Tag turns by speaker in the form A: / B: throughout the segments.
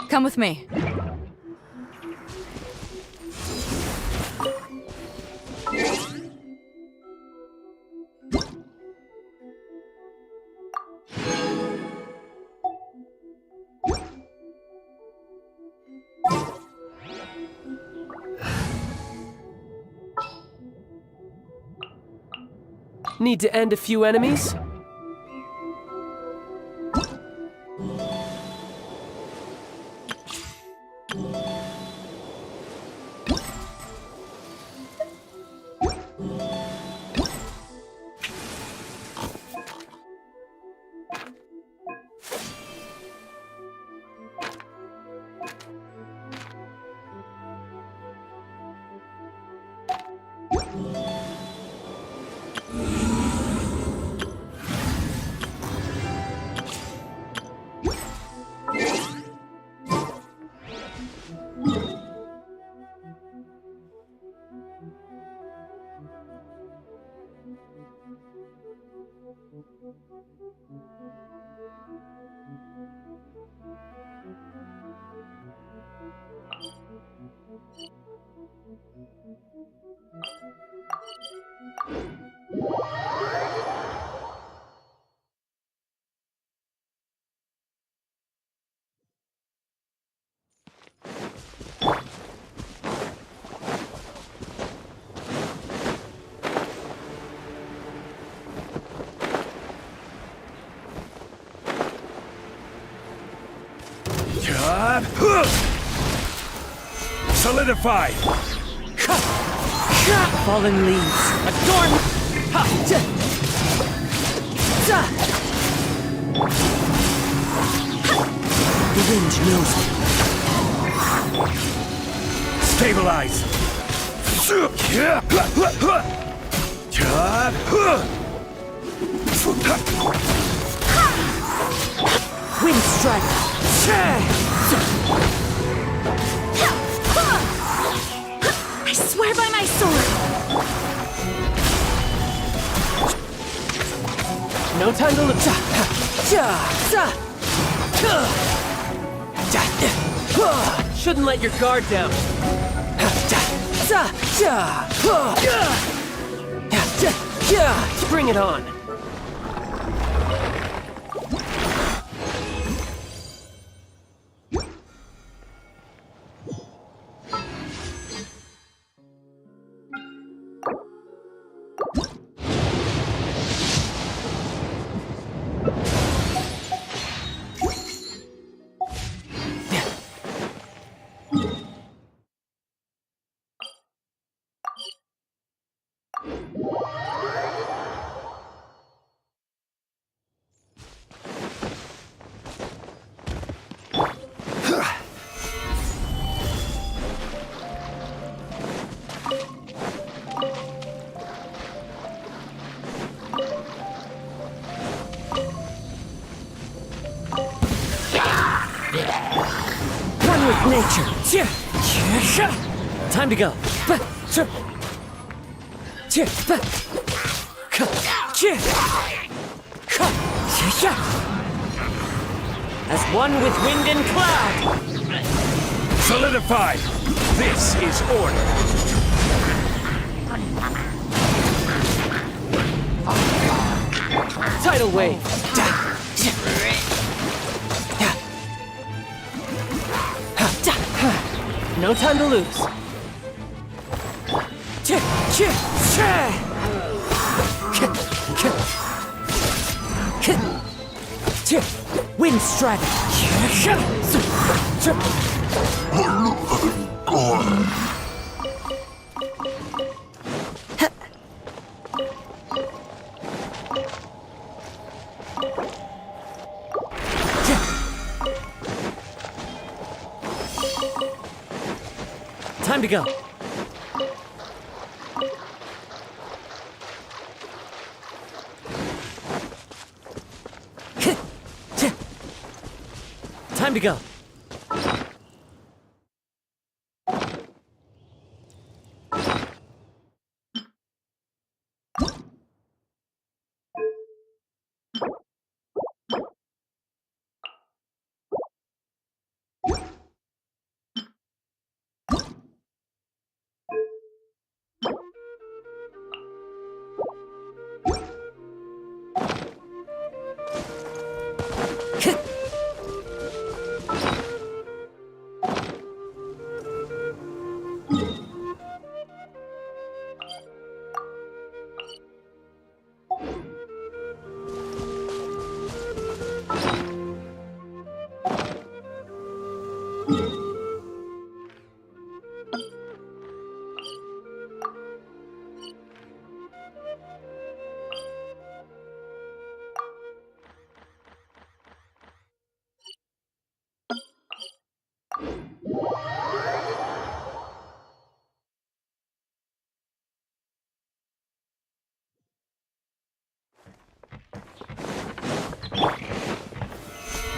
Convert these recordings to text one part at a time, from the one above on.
A: Come with me.
B: Need to end a few enemies?
C: Solidify!
B: Fallen leaves. Adorn! Ha! The wind knows me.
C: Stabilize!
B: Wind strike.
A: I swear by my sword!
B: No time to look. Shouldn't let your guard down. Bring it on. Run with nature. Time to go. As one with wind and cloud.
C: Solidify! This is order!
B: Tidal wave. No time to lose. Wind strike. Time to go. Time to go.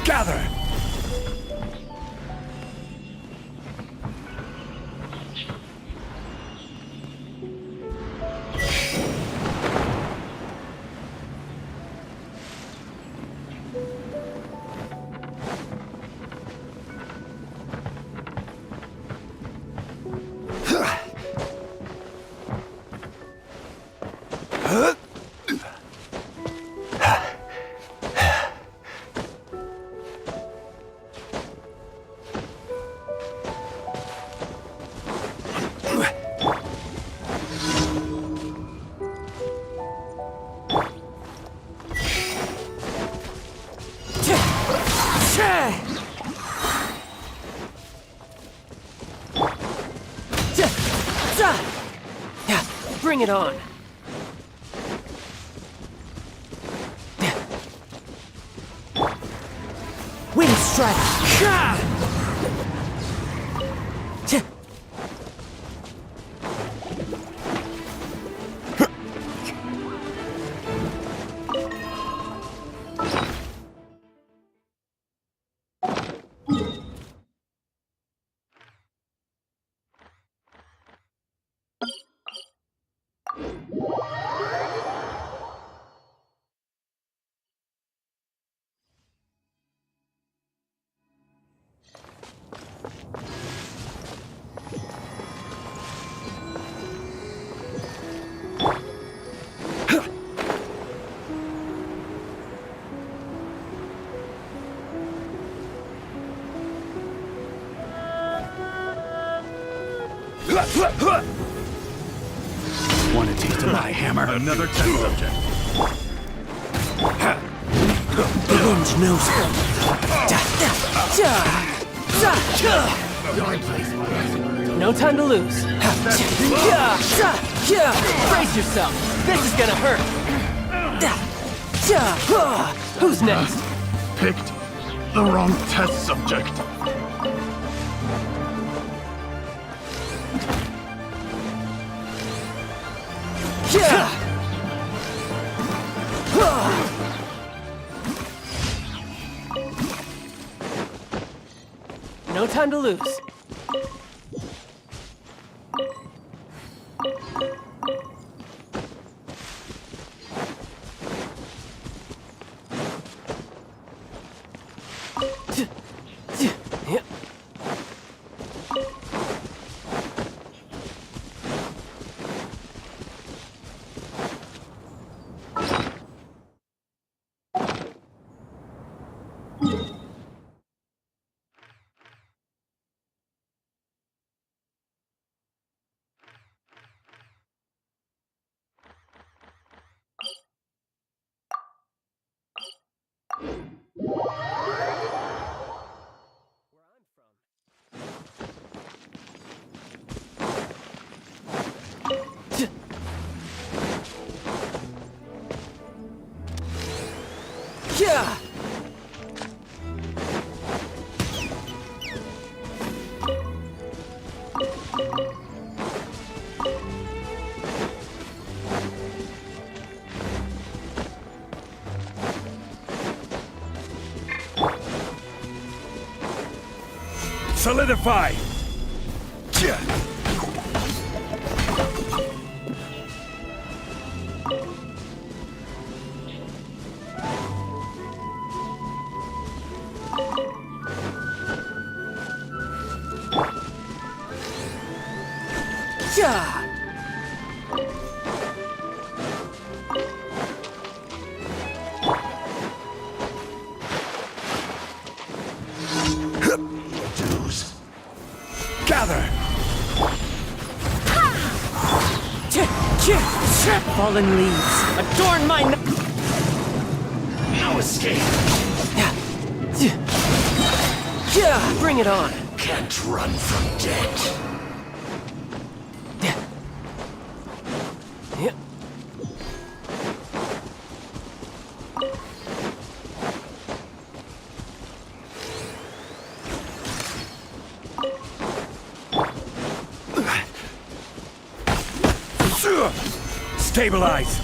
C: Gather!
B: Yeah, bring it on. Wind strike.
C: Want a taste of my hammer?
D: Another test subject.
B: The wind knows no time to lose. Brace yourself. This is gonna hurt. Who's next?
D: Picked the wrong test subject.
B: No time to lose.
C: Solidify!
B: Fallen leaves, adorn my...
E: No escape.
B: Yeah, bring it on.
E: Can't run from death.
B: Yeah.
C: Stabilize!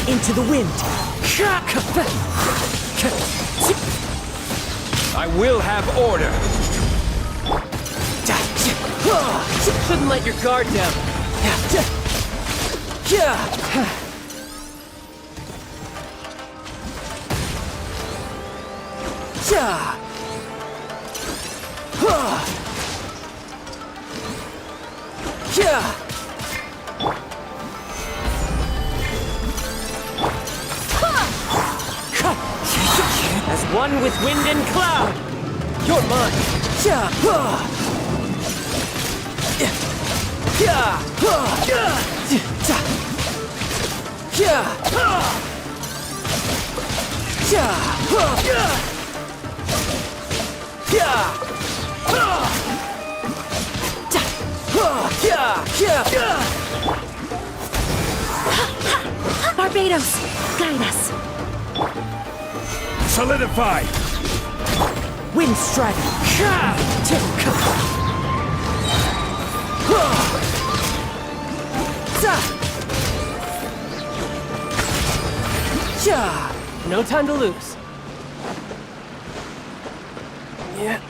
B: Into the wind.
C: I will have order!
B: Shouldn't let your guard down. As one with wind and cloud, you're mine.
A: Barbados, guide us.
C: Solidify!
B: Wind strike. No time to lose. Yeah.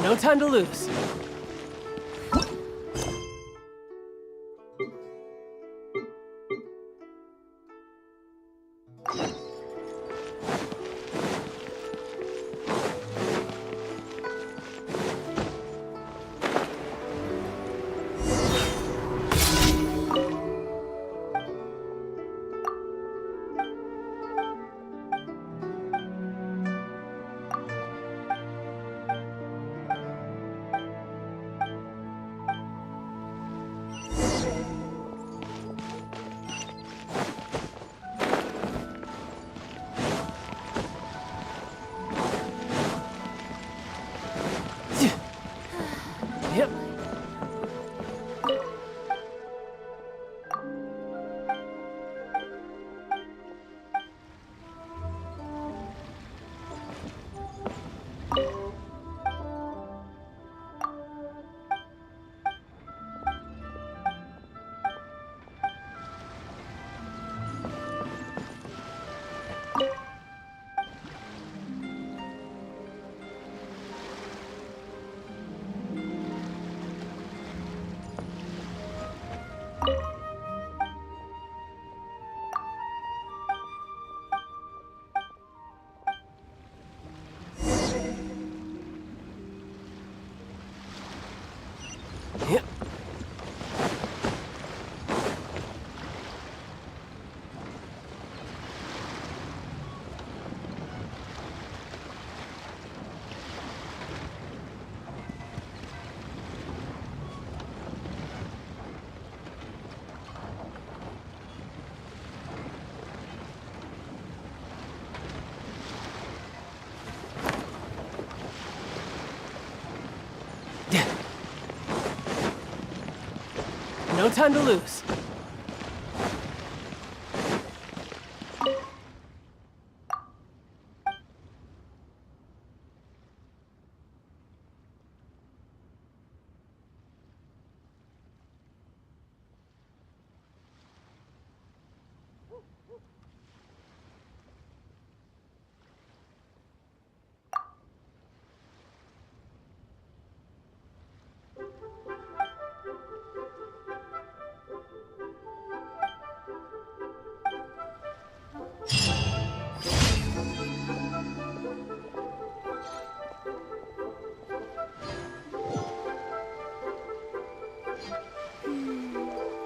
B: No time to lose. Yep. Yep. No time to lose.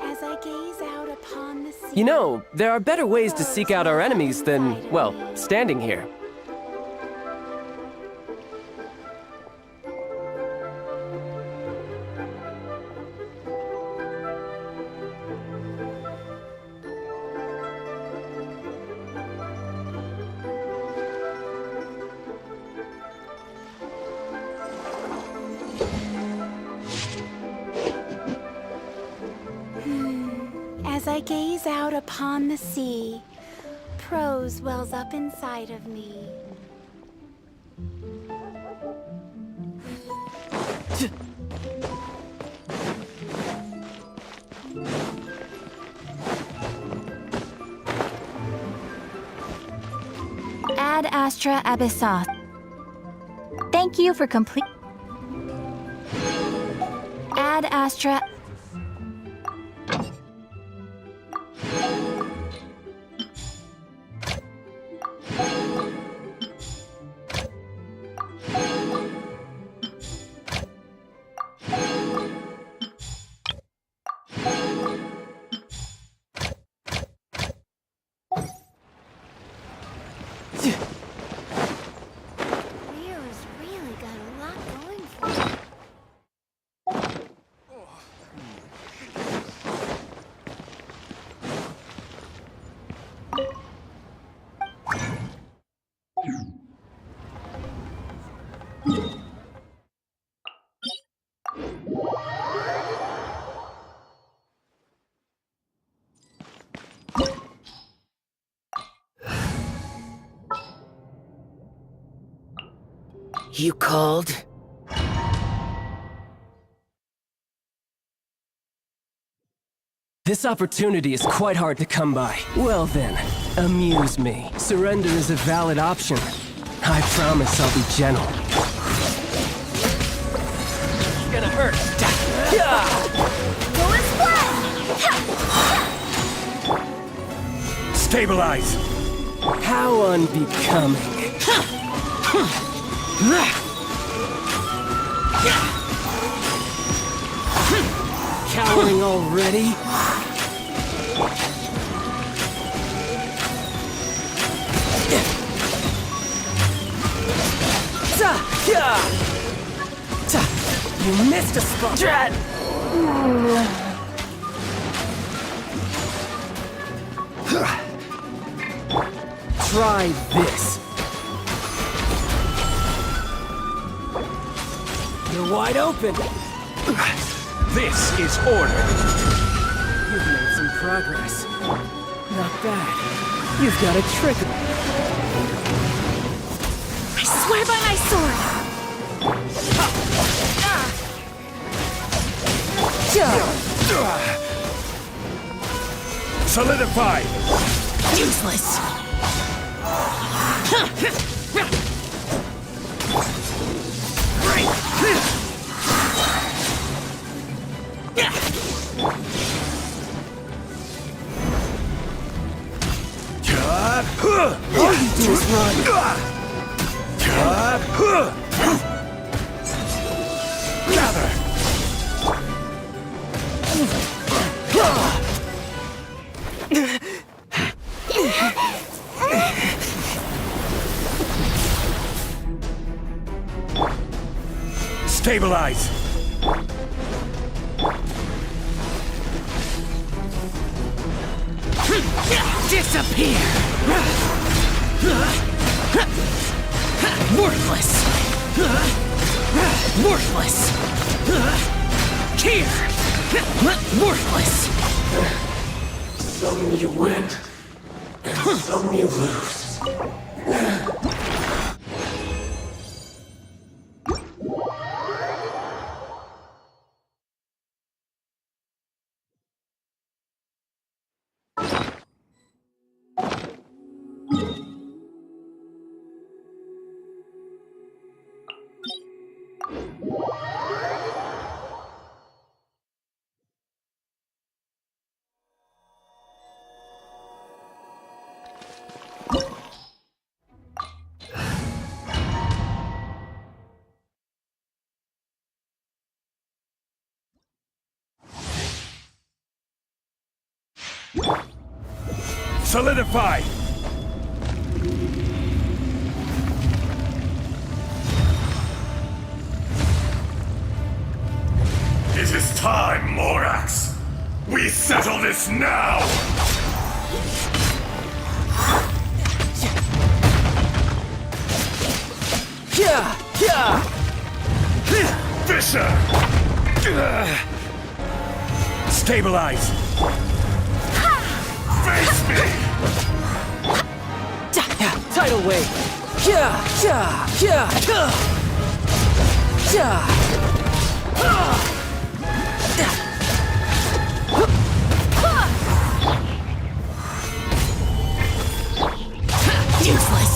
A: As I gaze out upon the sea.
B: You know, there are better ways to seek out our enemies than, well, standing here.
A: As I gaze out upon the sea, prose wells up inside of me.
F: Ad Astra Abyssos. Thank you for complete. Ad Astra.
A: Rio's really got a lot going for him.
B: You called? This opportunity is quite hard to come by. Well then, amuse me. Surrender is a valid option. I promise I'll be gentle. It's gonna hurt.
C: Stabilize!
B: How unbecoming. Cowering already? You missed a spot. Drat! Try this. You're wide open.
C: This is order!
B: You've made some progress. Not bad. You've got a trick.
F: I swear by my sword.
C: Solidify!
F: Useless.
B: All you do is run.
C: Gather! Stabilize!
F: Disappear. Worthless. Worthless. Here. Worthless.
E: Some you win, and some you lose.
C: Solidify!
D: It is time, Morax. We settle this now! Fisher!
C: Stabilize!
D: Face me!
B: Tidal wave.
F: Useless.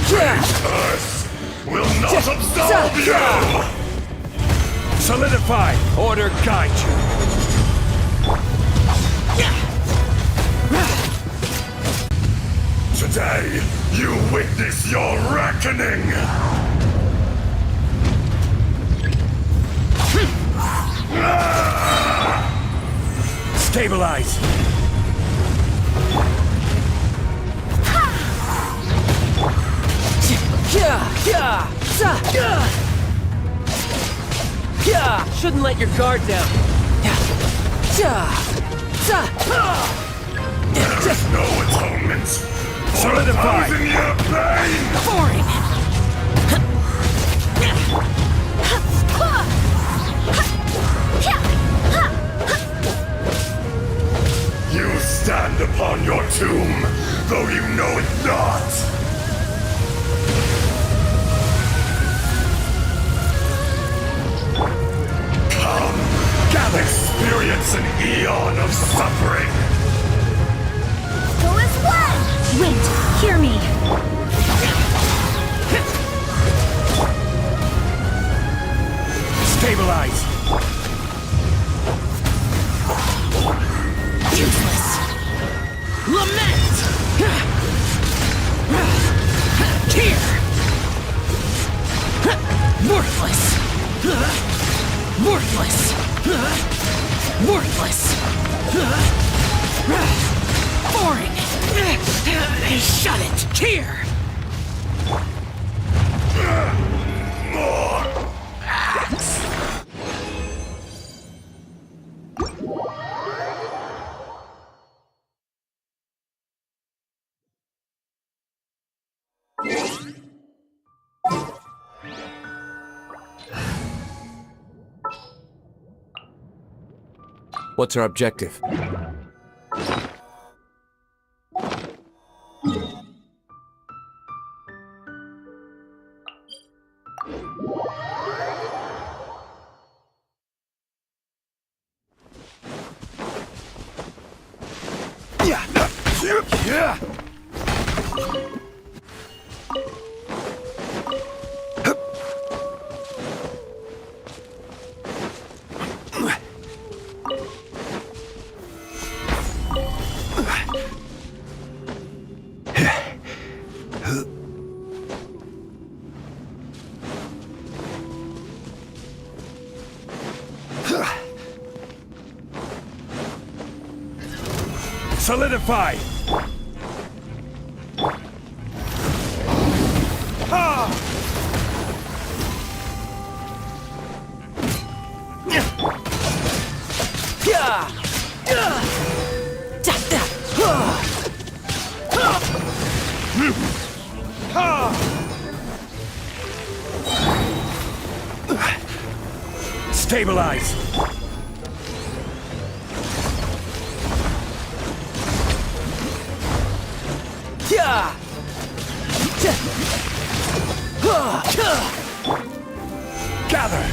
D: Curse will not absolve you!
C: Solidify! Order guide you!
D: Today, you witness your reckoning!
C: Stabilize!
B: Shouldn't let your guard down.
D: There's no atonement!
C: Solidify!
D: For your pain!
B: Boring.
D: You stand upon your tomb, though you know it not! Come, gather, experience an eon of suffering!
A: Go as one!
F: Wait, hear me.
C: Stabilize!
B: Useless. Lament! Tear! Worthless! Worthless! Worthless! Boring! Shut it! Tear!
D: More axe!
C: What's our objective? Yeah! Solidify! Stabilize! Gather!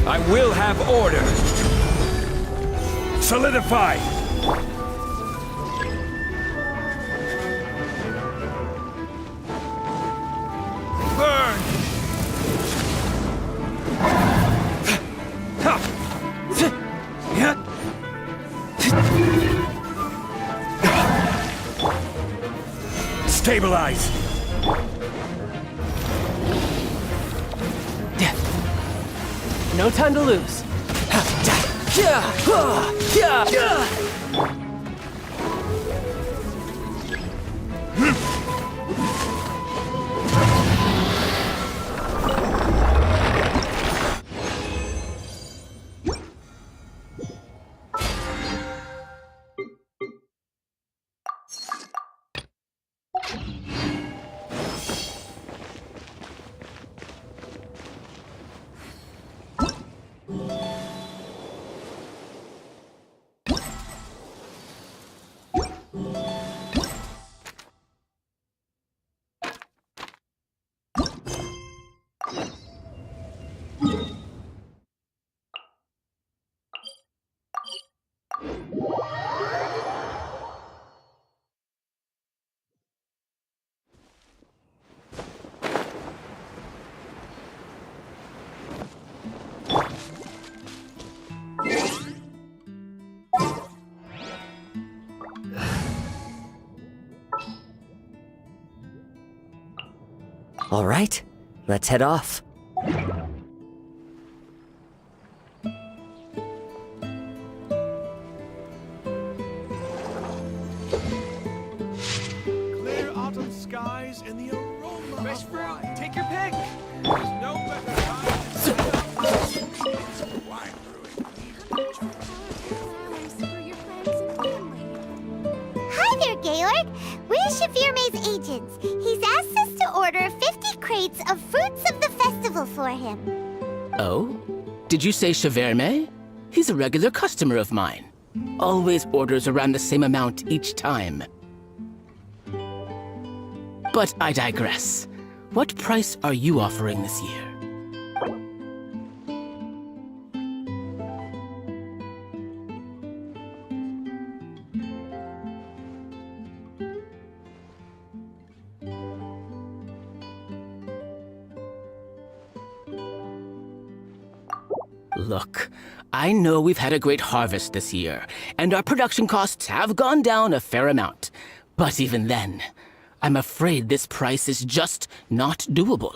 C: I will have order! Solidify! Burn! Stabilize!
B: No time to lose.
G: All right, let's head off.
C: Clear autumn skies and the aroma. Fresh fruit, take your pick. There's no better time to set up. It's wine brewing.
A: Flowers for your friends and family.
H: Hi there, Gaylord. We're Shavirme's agents. He's asked us to order 50 crates of fruits of the festival for him.
I: Oh? Did you say Shavirme? He's a regular customer of mine. Always orders around the same amount each time. But I digress. What price are you offering this year? Look, I know we've had a great harvest this year, and our production costs have gone down a fair amount. But even then, I'm afraid this price is just not doable.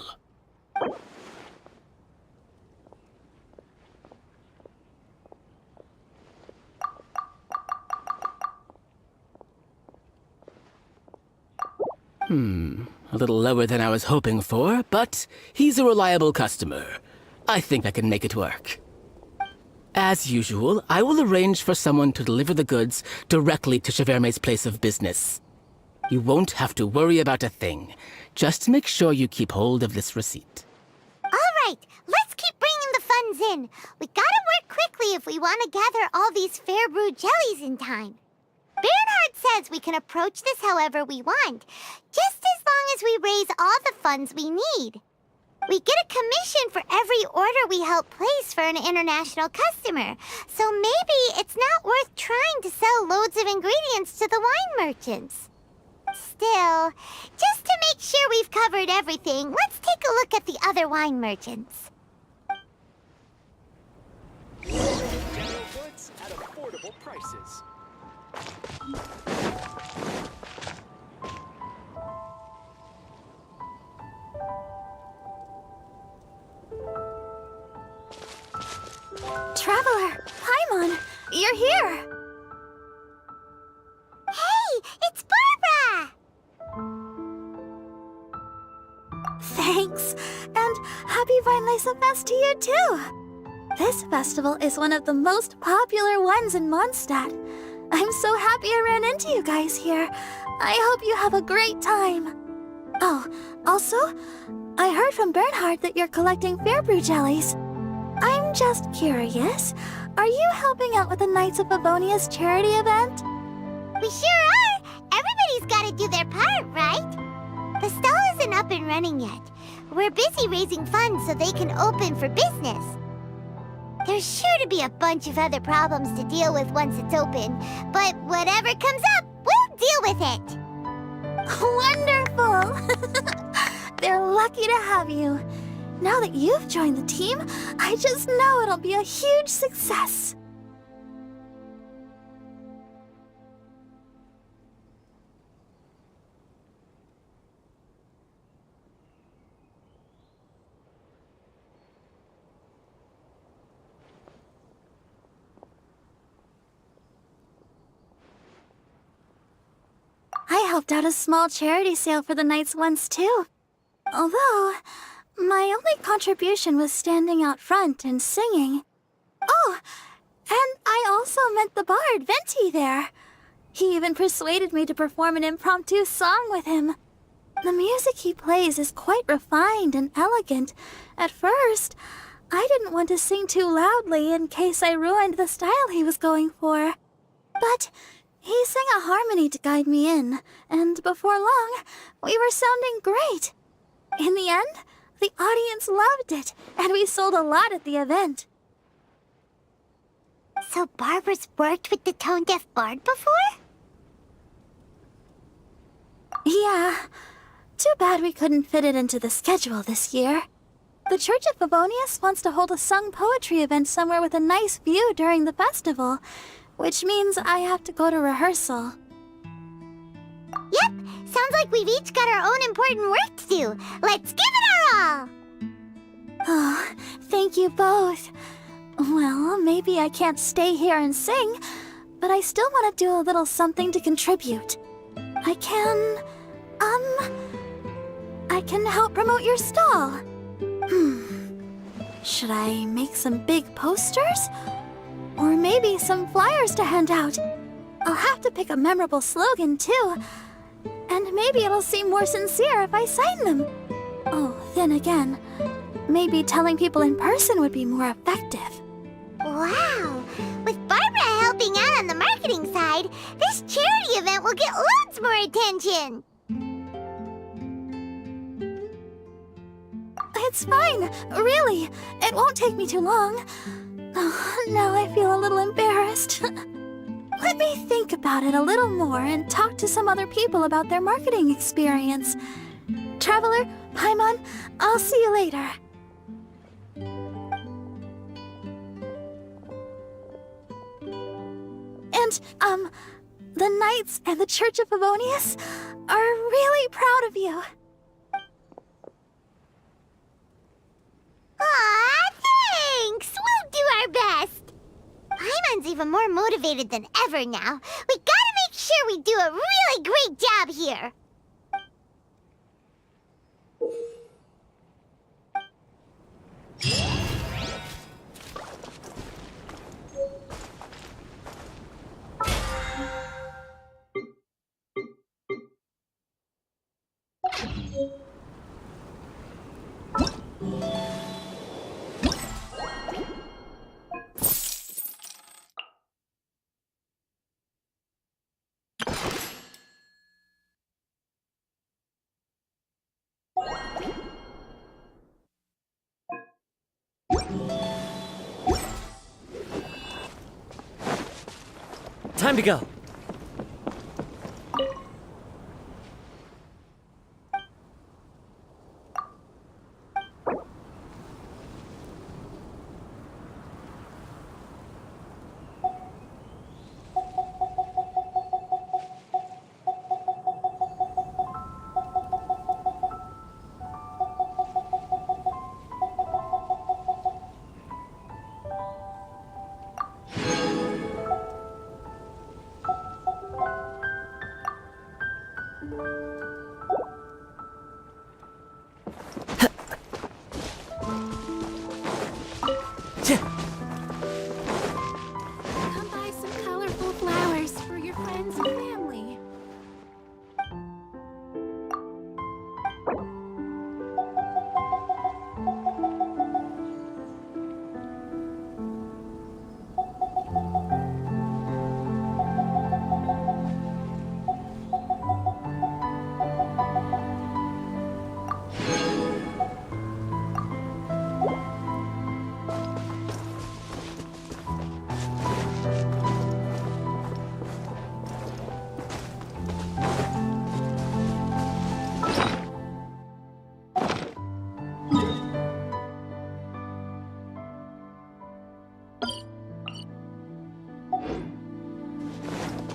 I: A little lower than I was hoping for, but he's a reliable customer. I think I can make it work. As usual, I will arrange for someone to deliver the goods directly to Shavirme's place of business. You won't have to worry about a thing. Just make sure you keep hold of this receipt.
H: All right, let's keep bringing the funds in. We gotta work quickly if we want to gather all these fair brew jellies in time. Bernhard says we can approach this however we want, just as long as we raise all the funds we need. We get a commission for every order we help place for an international customer, so maybe it's not worth trying to sell loads of ingredients to the wine merchants. Still, just to make sure we've covered everything, let's take a look at the other wine merchants.
C: Goods at affordable prices.
A: Traveler, Paimon, you're here.
H: Hey, it's Barbara!
A: Thanks, and happy Weinlese Fest to you too. This festival is one of the most popular ones in Mondstadt. I'm so happy I ran into you guys here. I hope you have a great time. Oh, also, I heard from Bernhard that you're collecting Fairbrew jellies. I'm just curious, are you helping out with the Knights of Favonia's charity event?
H: We sure are! Everybody's gotta do their part, right? The stall isn't up and running yet. We're busy raising funds so they can open for business. There's sure to be a bunch of other problems to deal with once it's open, but whatever comes up, we'll deal with it.
A: Wonderful! They're lucky to have you. Now that you've joined the team, I just know it'll be a huge success. I helped out a small charity sale for the Knights once too. Although, my only contribution was standing out front and singing. Oh, and I also met the bard, Venti, there. He even persuaded me to perform an impromptu song with him. The music he plays is quite refined and elegant. At first, I didn't want to sing too loudly in case I ruined the style he was going for. But he sang a harmony to guide me in, and before long, we were sounding great. In the end, the audience loved it, and we sold a lot at the event.
H: So Barbara's worked with the tone-deaf bard before?
A: Yeah. Too bad we couldn't fit it into the schedule this year. The Church of Favonius wants to hold a sung poetry event somewhere with a nice view during the festival, which means I have to go to rehearsal.
H: Yep, sounds like we've each got our own important work to do. Let's give it our all!
A: Oh, thank you both. Well, maybe I can't stay here and sing, but I still want to do a little something to contribute. I can help promote your stall. Should I make some big posters? Or maybe some flyers to hand out? I'll have to pick a memorable slogan, too. And maybe it'll seem more sincere if I sign them. Oh, then again, maybe telling people in person would be more effective.
H: Wow! With Barbara helping out on the marketing side, this charity event will get loads more attention!
A: It's fine, really. It won't take me too long. Oh, now I feel a little embarrassed. Let me think about it a little more and talk to some other people about their marketing experience. Traveler, Paimon, I'll see you later. And, the Knights and the Church of Favonius are really proud of you.
H: Aw, thanks! We'll do our best! Paimon's even more motivated than ever now. We gotta make sure we do a really great job here!
G: Time to go.
F: Come buy some colorful flowers for your friends and family.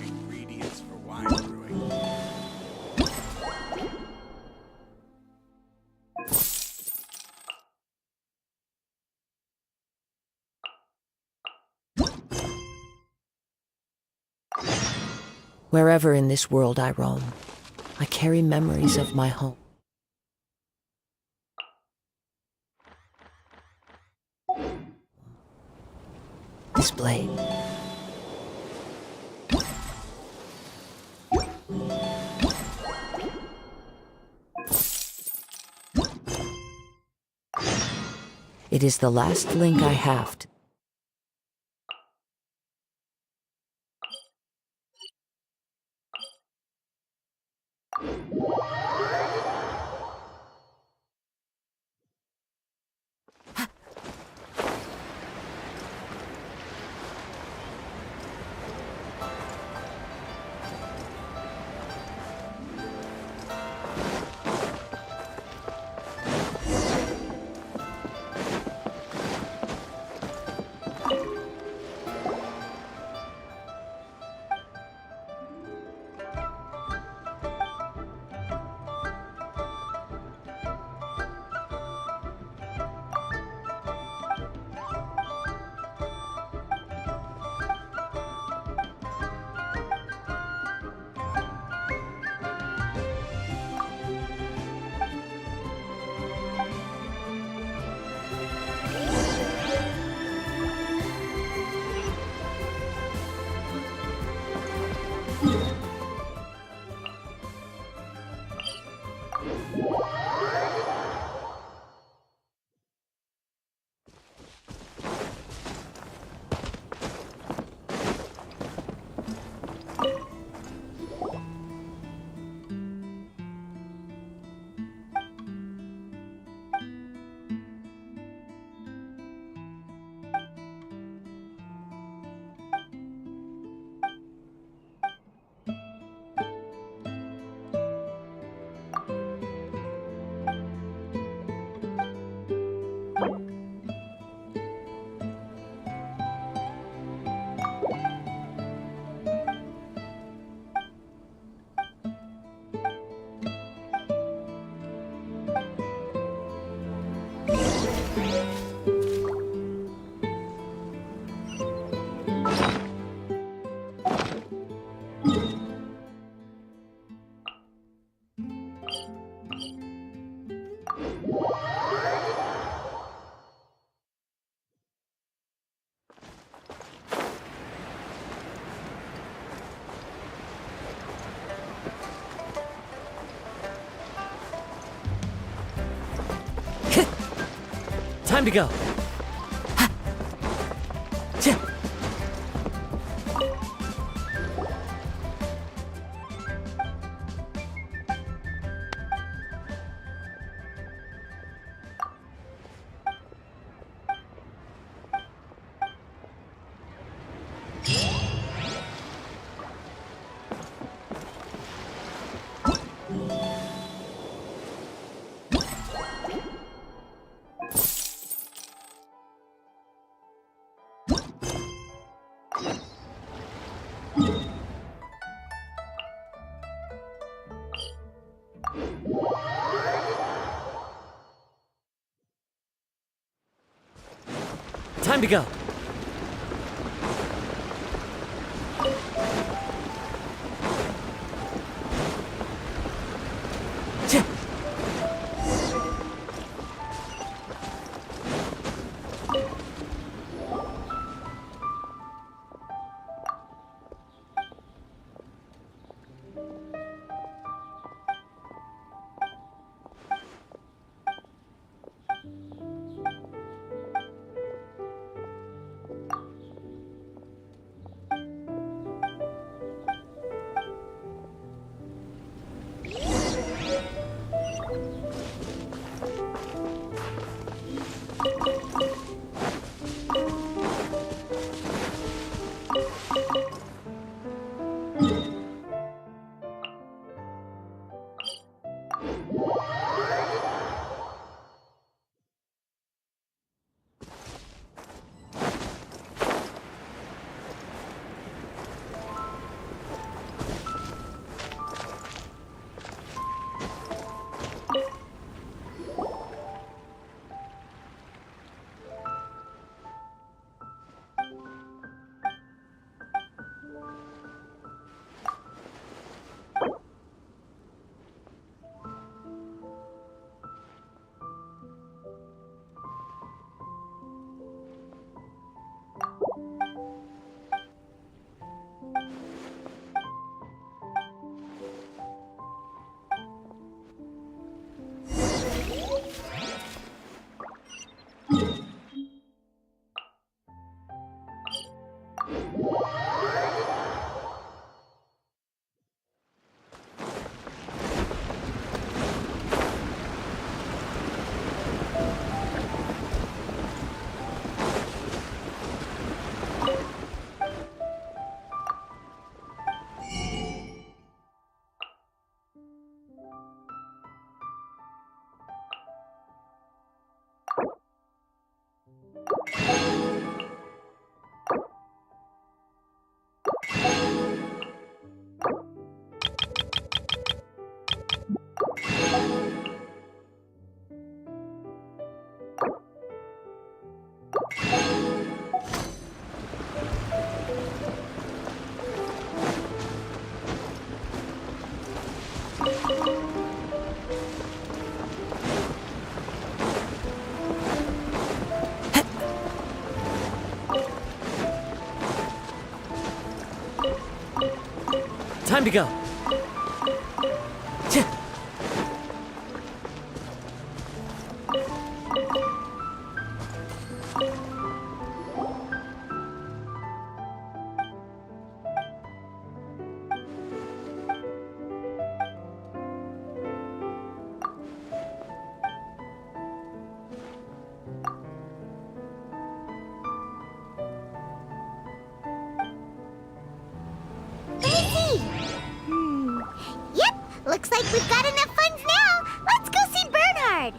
C: Ingredients for wine brewing.
G: Wherever in this world I roam, I carry memories of my home. This blade. It is the last link I have to Time to go. Time to go. Time to go.
H: Yep, looks like we've got enough funds now. Let's go see Bernhard.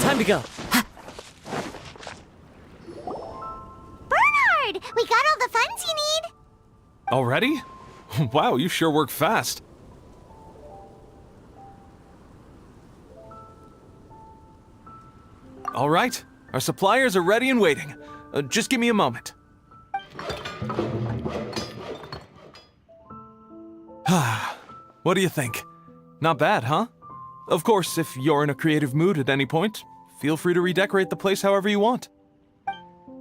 G: Time to go.
H: Bernhard! Bernhard, we got all the funds you need.
C: Already? Wow, you sure work fast. All right, our suppliers are ready and waiting. Just give me a moment. What do you think? Not bad, huh? Of course, if you're in a creative mood at any point, feel free to redecorate the place however you want.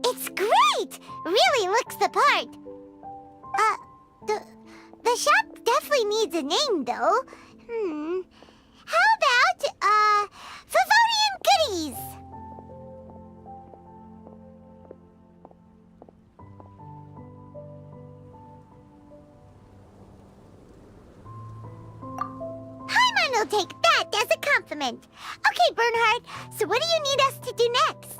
H: It's great! Really looks the part. The shop definitely needs a name, though. How about, Favonian Goodies? Paimon will take that as a compliment. Okay, Bernhard, so what do you need us to do next?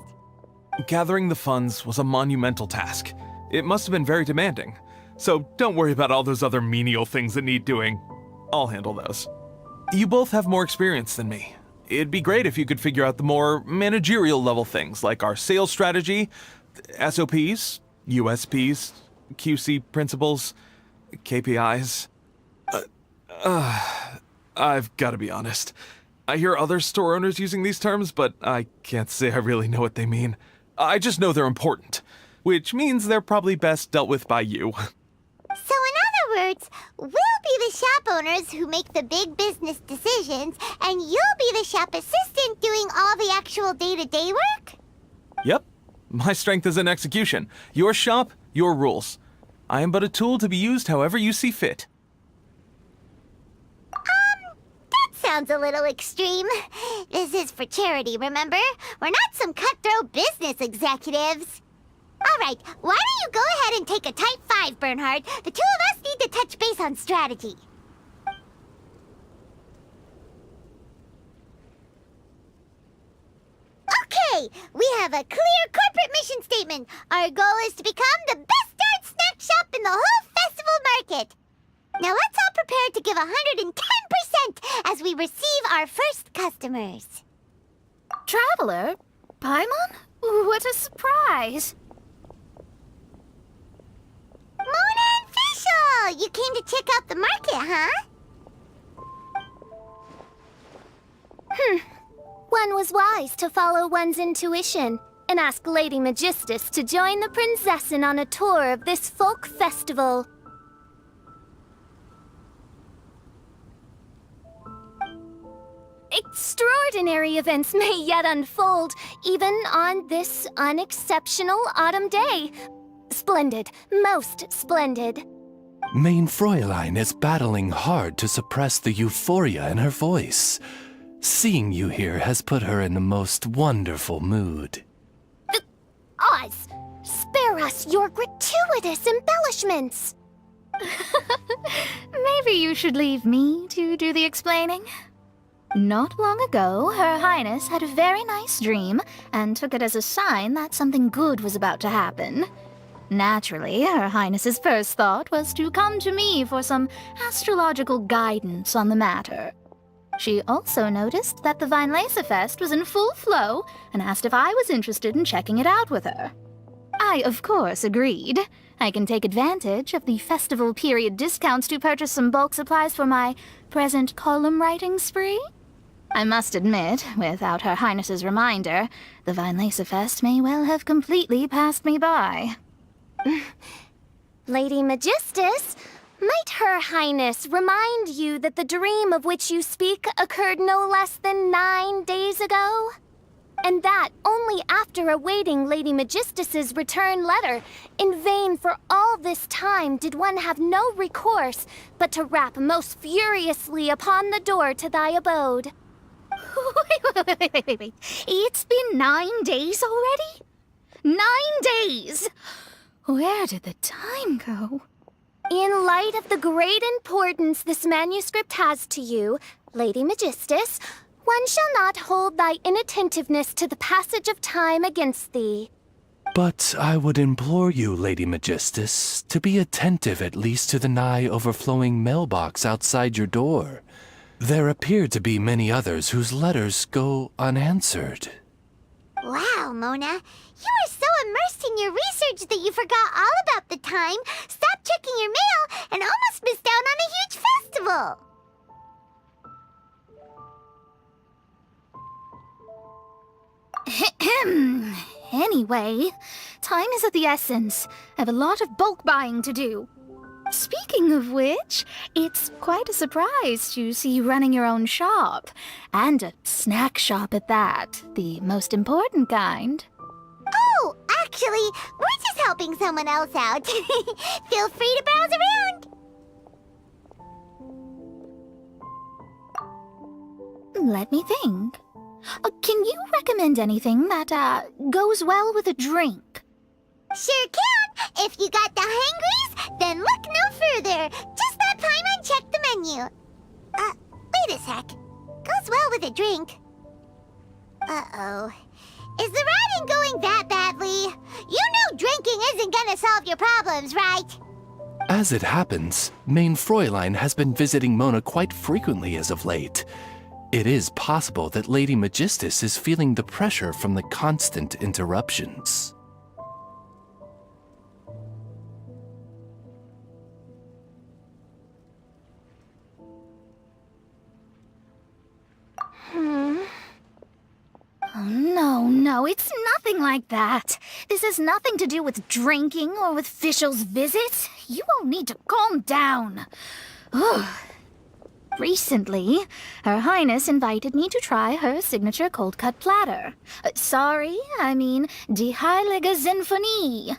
C: Gathering the funds was a monumental task. It must have been very demanding. So don't worry about all those other menial things that need doing. I'll handle those. You both have more experience than me. It'd be great if you could figure out the more managerial level things like our sales strategy, SOPs, USPs, QC principles, KPIs. I've got to be honest. I hear other store owners using these terms, but I can't say I really know what they mean. I just know they're important, which means they're probably best dealt with by you.
H: So in other words, we'll be the shop owners who make the big business decisions, and you'll be the shop assistant doing all the actual day-to-day work?
C: Yep. My strength is in execution. Your shop, your rules. I am but a tool to be used however you see fit.
H: That sounds a little extreme. This is for charity, remember? We're not some cutthroat business executives. All right, why don't you go ahead and take a Type 5, Bernhard? The two of us need to touch base on strategy. Okay, we have a clear corporate mission statement. Our goal is to become the best darn snack shop in the whole festival market. Now let's all prepare to give 110% as we receive our first customers.
F: Traveler? Paimon? What a surprise!
H: Mona and Fischl! You came to check out the market, huh?
F: One was wise to follow one's intuition and ask Lady Magistus to join the Prinzessin on a tour of this folk festival. Extraordinary events may yet unfold, even on this unexceptional autumn day. Splendid, most splendid.
E: Mein Fräulein is battling hard to suppress the euphoria in her voice. Seeing you here has put her in the most wonderful mood.
F: Oz, spare us your gratuitous embellishments. Maybe you should leave me to do the explaining. Not long ago, Her Highness had a very nice dream and took it as a sign that something good was about to happen. Naturally, Her Highness's first thought was to come to me for some astrological guidance on the matter. She also noticed that the Weinlesefest was in full flow and asked if I was interested in checking it out with her. I, of course, agreed. I can take advantage of the festival period discounts to purchase some bulk supplies for my present column writing spree. I must admit, without Her Highness's reminder, the Weinlesefest may well have completely passed me by. Lady Magistus, might Her Highness remind you that the dream of which you speak occurred no less than 9 days ago? And that only after awaiting Lady Magistus's return letter. In vain for all this time did one have no recourse but to rap most furiously upon the door to thy abode. Wait. It's been 9 days already? 9 days! Where did the time go? In light of the great importance this manuscript has to you, Lady Magistus, one shall not hold thy inattentiveness to the passage of time against thee.
E: But I would implore you, Lady Magistus, to be attentive at least to the nigh overflowing mailbox outside your door. There appear to be many others whose letters go unanswered.
H: Wow, Mona. You are so immersed in your research huge that you forgot all about the time, stopped checking your mail, and almost missed out on a huge festival.
F: Anyway, time is of the essence. I have a lot of bulk buying to do. Speaking of which, it's quite a surprise to see you running your own shop. And a snack shop at that, the most important kind.
H: Oh, actually, we're just helping someone else out. Feel free to browse around.
F: Let me think. Can you recommend anything that, goes well with a drink?
H: Sure can. If you got the hangries, then look no further. Just that time and check the menu. Wait a sec. Goes well with a drink. Uh-oh. Is the riding going that badly? You know drinking isn't gonna solve your problems, right?
E: As it happens, Main Fräulein has been visiting Mona quite frequently as of late. It is possible that Lady Magistus is feeling the pressure from the constant interruptions.
F: Oh, no, it's nothing like that. This has nothing to do with drinking or with Fischl's visits. You all need to calm down. Ugh. Recently, Her Highness invited me to try her signature cold-cut platter. I mean Die Heilige Sinfonie.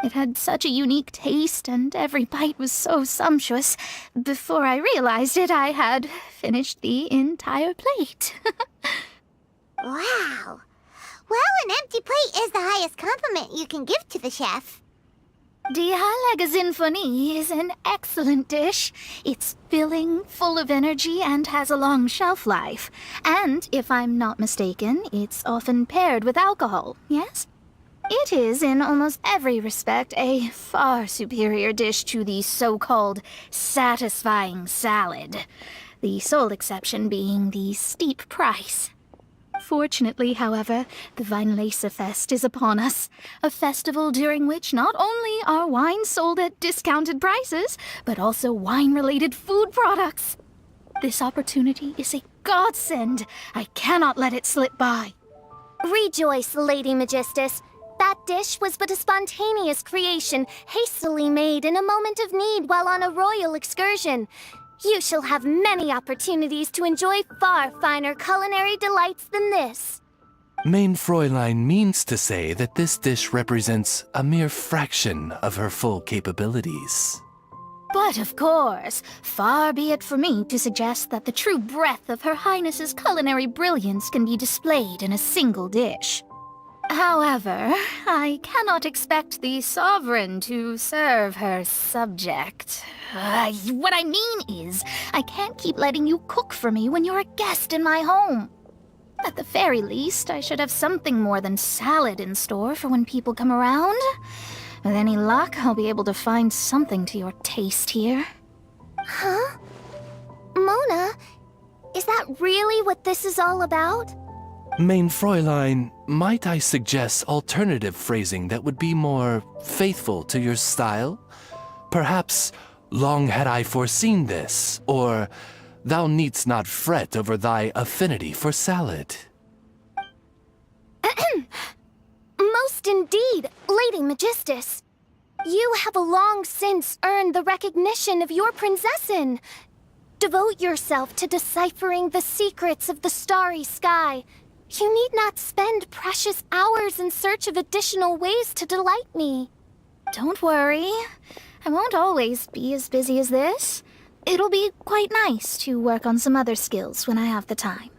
F: It had such a unique taste, and every bite was so sumptuous. Before I realized it, I had finished the entire plate.
H: Wow. Well, an empty plate is the highest compliment you can give to the chef.
F: Die Heilige Sinfonie is an excellent dish. It's filling, full of energy, and has a long shelf life. And, if I'm not mistaken, it's often paired with alcohol, yes? It is, in almost every respect, a far superior dish to the so-called satisfying salad. The sole exception being the steep price. Fortunately, however, the Weinlese Fest is upon us, a festival during which not only are wines sold at discounted prices, but also wine-related food products. This opportunity is a godsend. I cannot let it slip by.
A: Rejoice, Lady Magistus. That dish was but a spontaneous creation, hastily made in a moment of need while on a royal excursion. You shall have many opportunities to enjoy far finer culinary delights than this.
E: Main Fräulein means to say that this dish represents a mere fraction of her full capabilities.
F: But of course, far be it for me to suggest that the true breadth of Her Highness's culinary brilliance can be displayed in a single dish. However, I cannot expect the sovereign to serve her subject. What I mean is, I can't keep letting you cook for me when you're a guest in my home. At the very least, I should have something more than salad in store for when people come around. With any luck, I'll be able to find something to your taste here.
A: Huh? Mona, is that really what this is all about?
E: Main Fräulein, might I suggest alternative phrasing that would be more faithful to your style? Perhaps, long had I foreseen this, or thou needst not fret over thy affinity for salad.
A: Most indeed, Lady Magistus. You have long since earned the recognition of your prinzessin. Devote yourself to deciphering the secrets of the starry sky. You need not spend precious hours in search of additional ways to delight me.
F: Don't worry. I won't always be as busy as this. It'll be quite nice to work on some other skills when I have the time.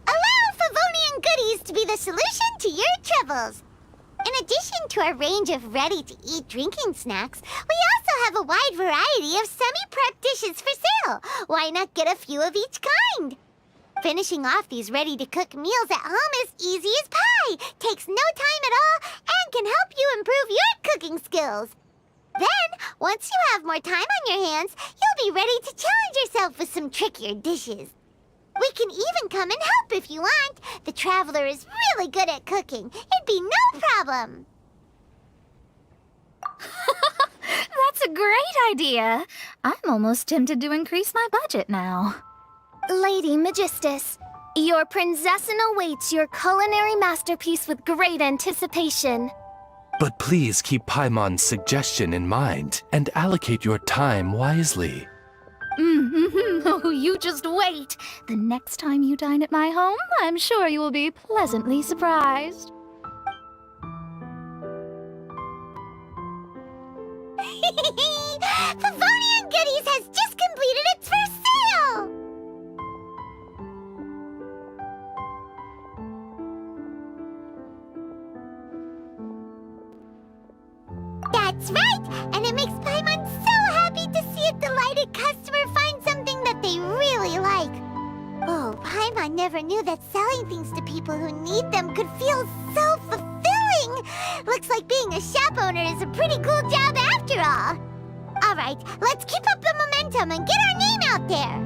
H: Allow Favonian goodies to be the solution to your troubles. In addition to our range of ready-to-eat drinking snacks, we also have a wide variety of semi-prep dishes for sale. Why not get a few of each kind? Finishing off these ready-to-cook meals at home is easy as pie, takes no time at all, and can help you improve your cooking skills. Then, once you have more time on your hands, you'll be ready to challenge yourself with some trickier dishes. We can even come and help if you want. The Traveler is really good at cooking. It'd be no problem.
F: That's a great idea. I'm almost tempted to increase my budget now.
A: Lady Magistus, your prinzessin awaits your culinary masterpiece with great anticipation.
E: But please keep Paimon's suggestion in mind and allocate your time wisely.
F: Oh, you just wait. The next time you dine at my home, I'm sure you will be pleasantly surprised.
H: Favonian Goodies has just completed its first sale! That's right! And it makes Paimon so happy to see a delighted customer find something that they really like. Oh, Paimon never knew that selling things to people who need them could feel so fulfilling! Looks like being a shop owner is a pretty cool job after all. Alright, let's keep up the momentum and get our name out there!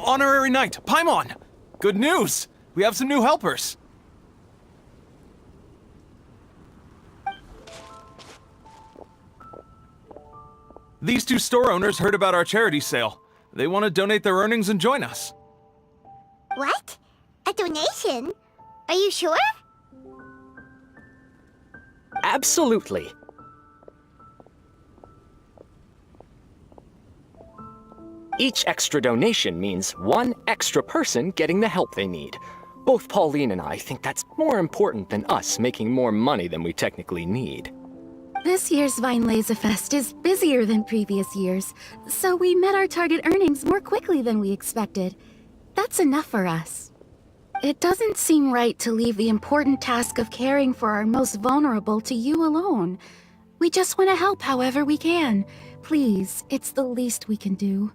C: Honorary Knight, Paimon! Good news! We have some new helpers! These two store owners heard about our charity sale. They want to donate their earnings and join us.
H: What? A donation? Are you sure?
J: Absolutely. Each extra donation means one extra person getting the help they need. Both Pauline and I think that's more important than us making more money than we technically need.
K: This year's Vine Laser Fest is busier than previous years, so we met our target earnings more quickly than we expected. That's enough for us. It doesn't seem right to leave the important task of caring for our most vulnerable to you alone. We just want to help however we can. Please, it's the least we can do.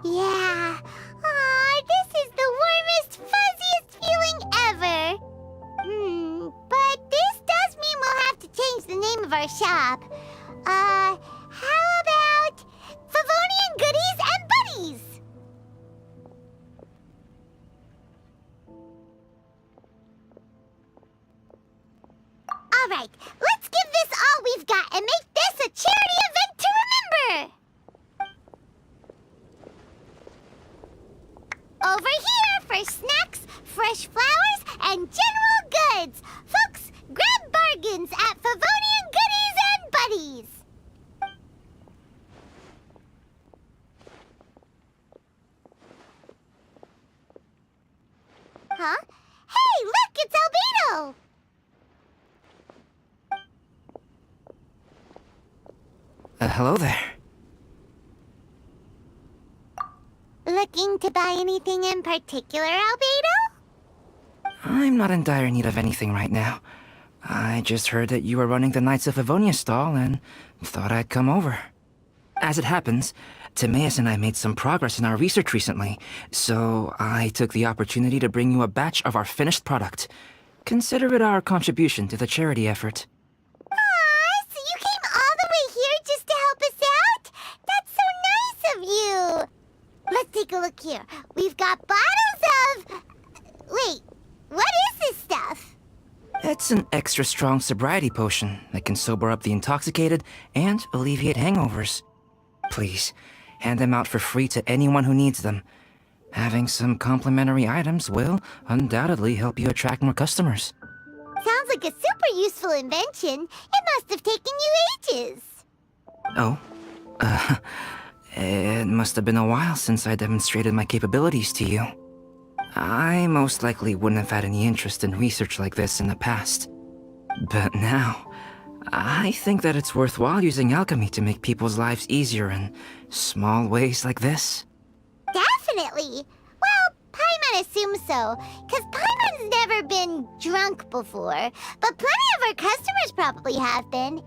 H: Yeah. Aw, this is the warmest, fuzziest feeling ever. But this does mean we'll have to change the name of our shop. How about Favonian Goodies and Buddies? All right, let's give this all we've got and make this a charity event to remember. Over here for snacks, fresh flowers, and general goods. Folks, grab bargains at Favonian Goodies and Buddies. Huh? Hey, look, it's Albedo!
L: Hello there.
H: Looking to buy anything in particular, Albedo?
L: I'm not in dire need of anything right now. I just heard that you were running the Knights of Avonia stall and thought I'd come over. As it happens, Timaeus and I made some progress in our research recently, so I took the opportunity to bring you a batch of our finished product. Consider it our contribution to the charity effort.
H: Aw, so you came all the way here just to help us out? That's so nice of you! Let's take a look here. We've got bottles of... Wait, what is this stuff?
L: It's an extra strong sobriety potion that can sober up the intoxicated and alleviate hangovers. Please, hand them out for free to anyone who needs them. Having some complimentary items will undoubtedly help you attract more customers.
H: Sounds like a super useful invention. It must have taken you ages.
L: Oh? It must have been a while since I demonstrated my capabilities to you. I most likely wouldn't have had any interest in research like this in the past. But now, I think that it's worthwhile using alchemy to make people's lives easier in small ways like this.
H: Definitely. Well, Paimon assumes so, because Paimon's never been drunk before, but plenty of our customers probably have been.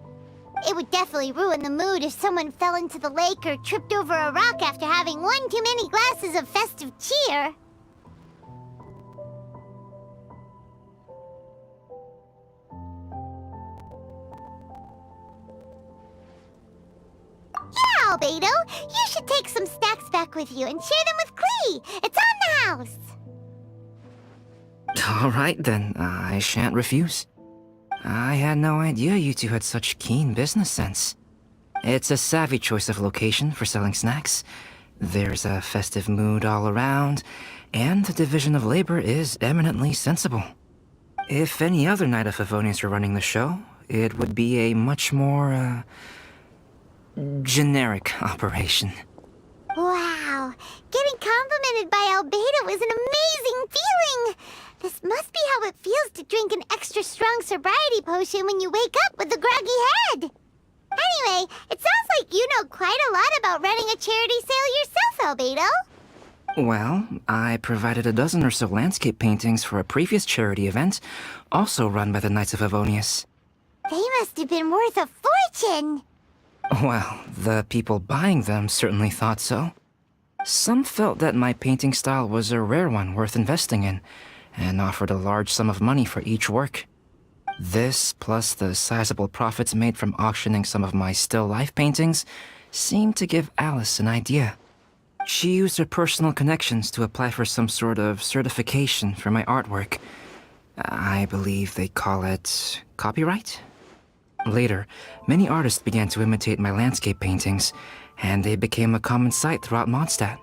H: It would definitely ruin the mood if someone fell into the lake or tripped over a rock after having one too many glasses of festive cheer. Yeah, Albedo, you should take some snacks back with you and share them with Klee. It's on the house.
L: All right then, I shan't refuse. I had no idea you two had such keen business sense. It's a savvy choice of location for selling snacks. There's a festive mood all around, and the division of labor is eminently sensible. If any other Knight of Favonians were running the show, it would be a much more, generic operation.
H: Wow, getting complimented by Albedo is an amazing feeling! This must be how it feels to drink an extra strong sobriety potion when you wake up with a groggy head! Anyway, it sounds like you know quite a lot about running a charity sale yourself, Albedo.
L: Well, I provided a dozen or so landscape paintings for a previous charity event, also run by the Knights of Avonius.
H: They must have been worth a fortune!
L: Well, the people buying them certainly thought so. Some felt that my painting style was a rare one worth investing in, and offered a large sum of money for each work. This, plus the sizable profits made from auctioning some of my still life paintings, seemed to give Alice an idea. She used her personal connections to apply for some sort of certification for my artwork. I believe they call it copyright? Later, many artists began to imitate my landscape paintings, and they became a common sight throughout Mondstadt.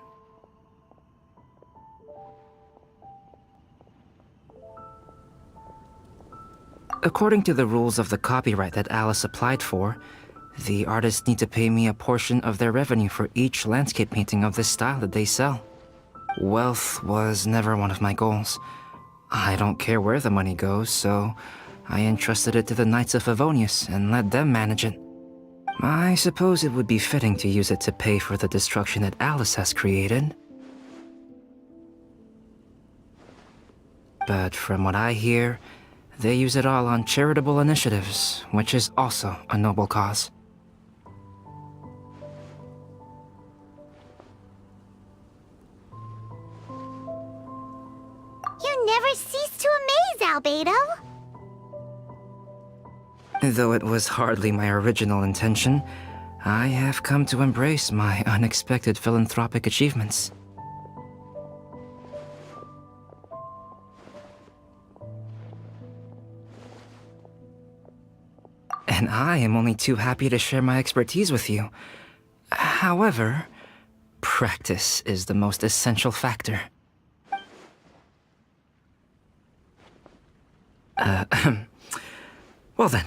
L: According to the rules of the copyright that Alice applied for, the artists need to pay me a portion of their revenue for each landscape painting of this style that they sell. Wealth was never one of my goals. I don't care where the money goes, so I entrusted it to the Knights of Favonius and let them manage it. I suppose it would be fitting to use it to pay for the destruction that Alice has created. But from what I hear, they use it all on charitable initiatives, which is also a noble cause.
H: You never cease to amaze, Albedo!
L: Though it was hardly my original intention, I have come to embrace my unexpected philanthropic achievements. And I am only too happy to share my expertise with you. However, practice is the most essential factor. Well then,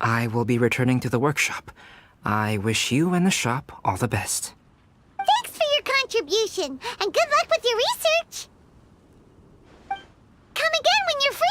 L: I will be returning to the workshop. I wish you and the shop all the best.
H: Thanks for your contribution, and good luck with your research! Come again when you're free!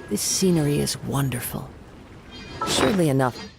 G: This scenery is wonderful. Surely enough.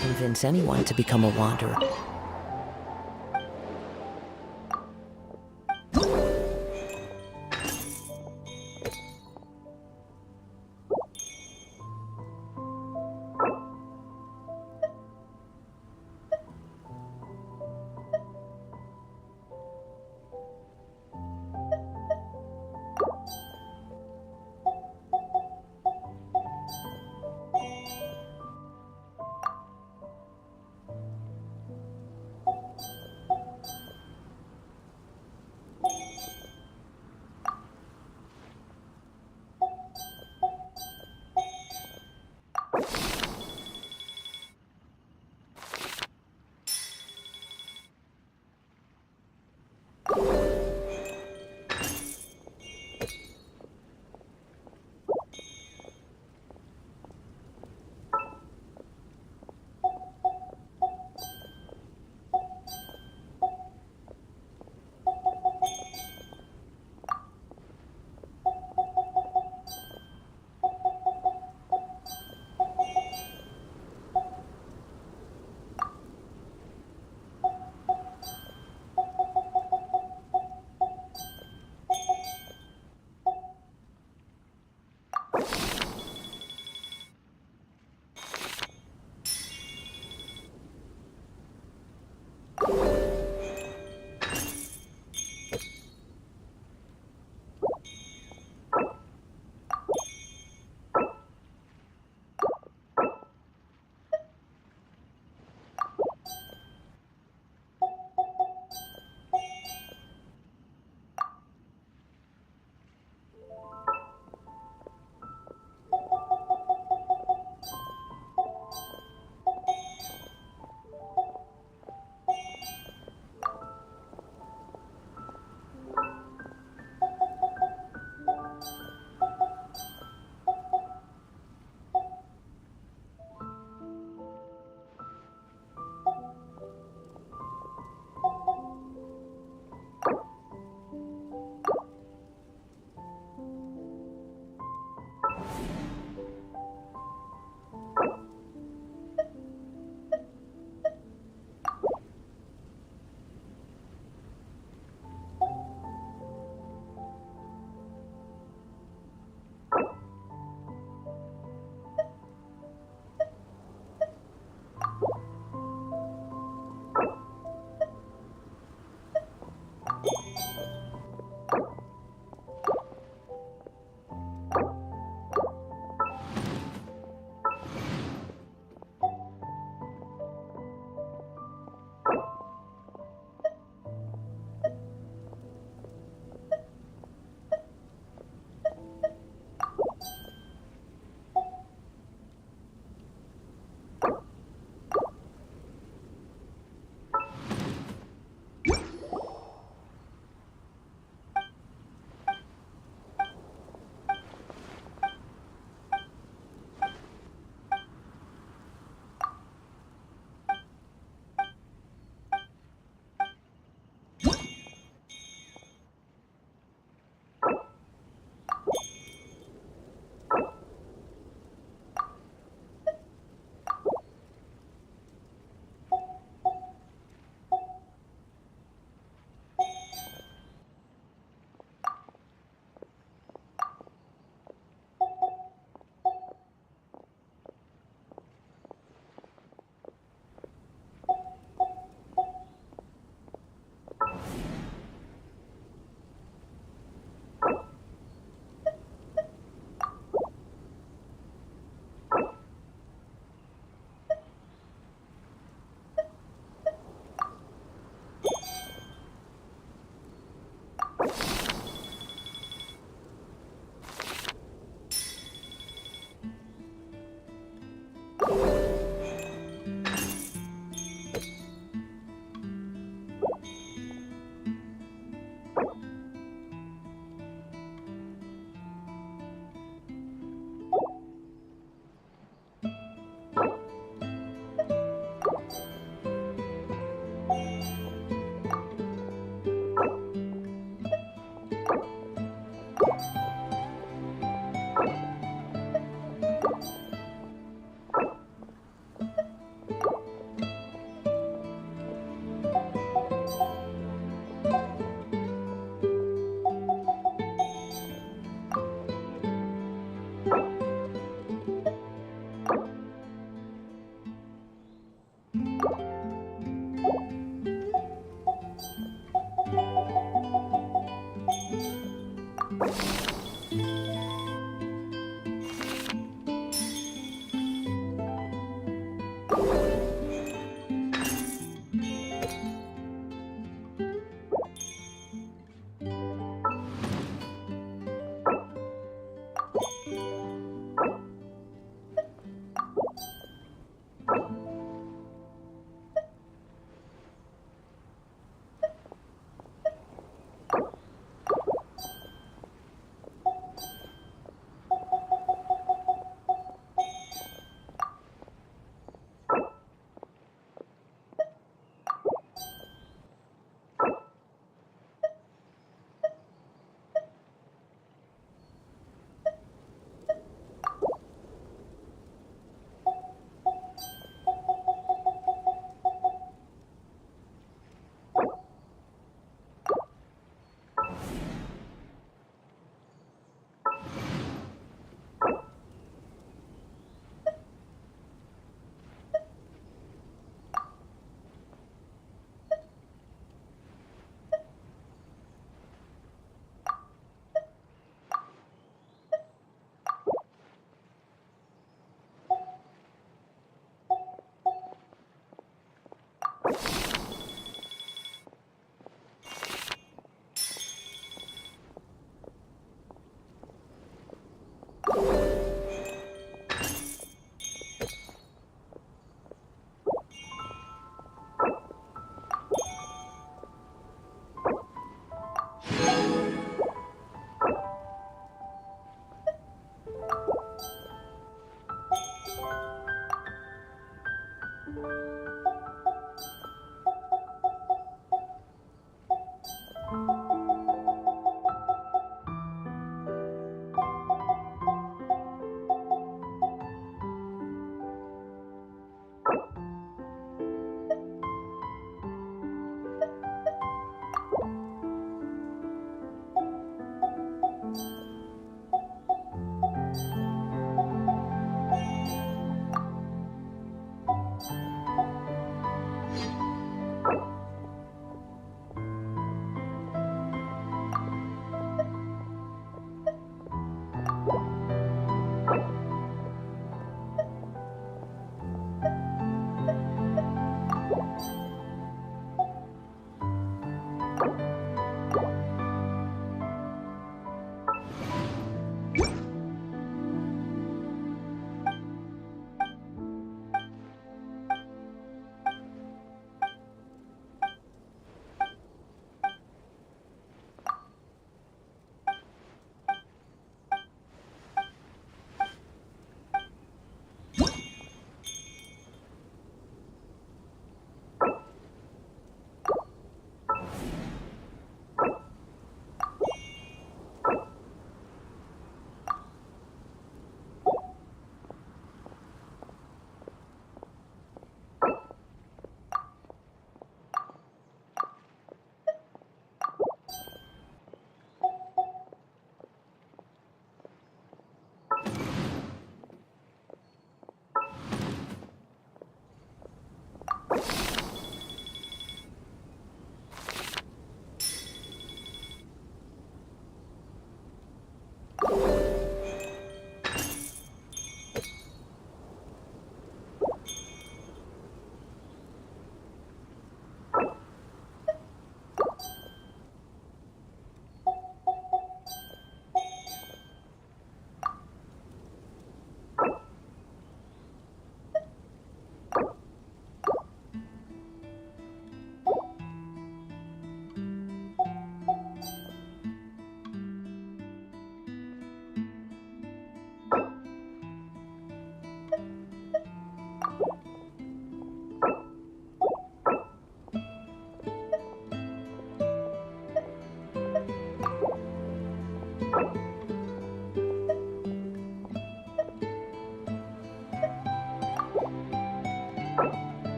G: Convince anyone to become a wanderer.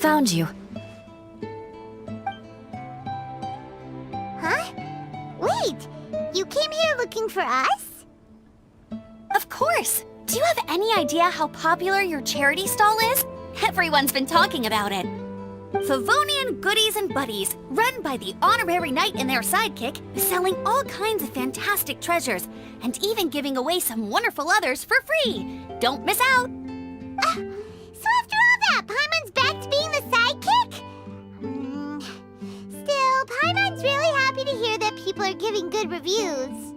M: Found you.
H: Huh? Wait! You came here looking for us?
M: Of course! Do you have any idea how popular your charity stall is? Everyone's been talking about it. Favonian Goodies and Buddies, run by the honorary knight and their sidekick, is selling all kinds of fantastic treasures, and even giving away some wonderful others for free. Don't miss out!
H: people are giving good reviews.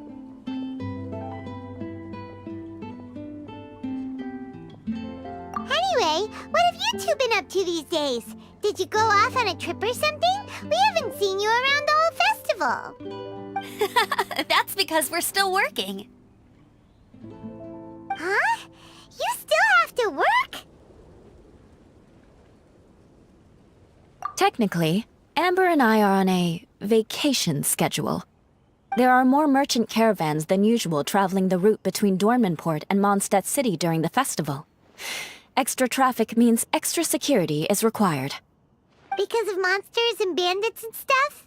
H: Anyway, what have you two been up to these days? Did you go off on a trip or something? We haven't seen you around the whole festival.
M: That's because we're still working.
H: Huh? You still have to work?
N: Technically, Amber and I are on a vacation schedule. There are more merchant caravans than usual traveling the route between Dormanport and Mondstadt City during the festival. Extra traffic means extra security is required.
H: Because of monsters and bandits and stuff?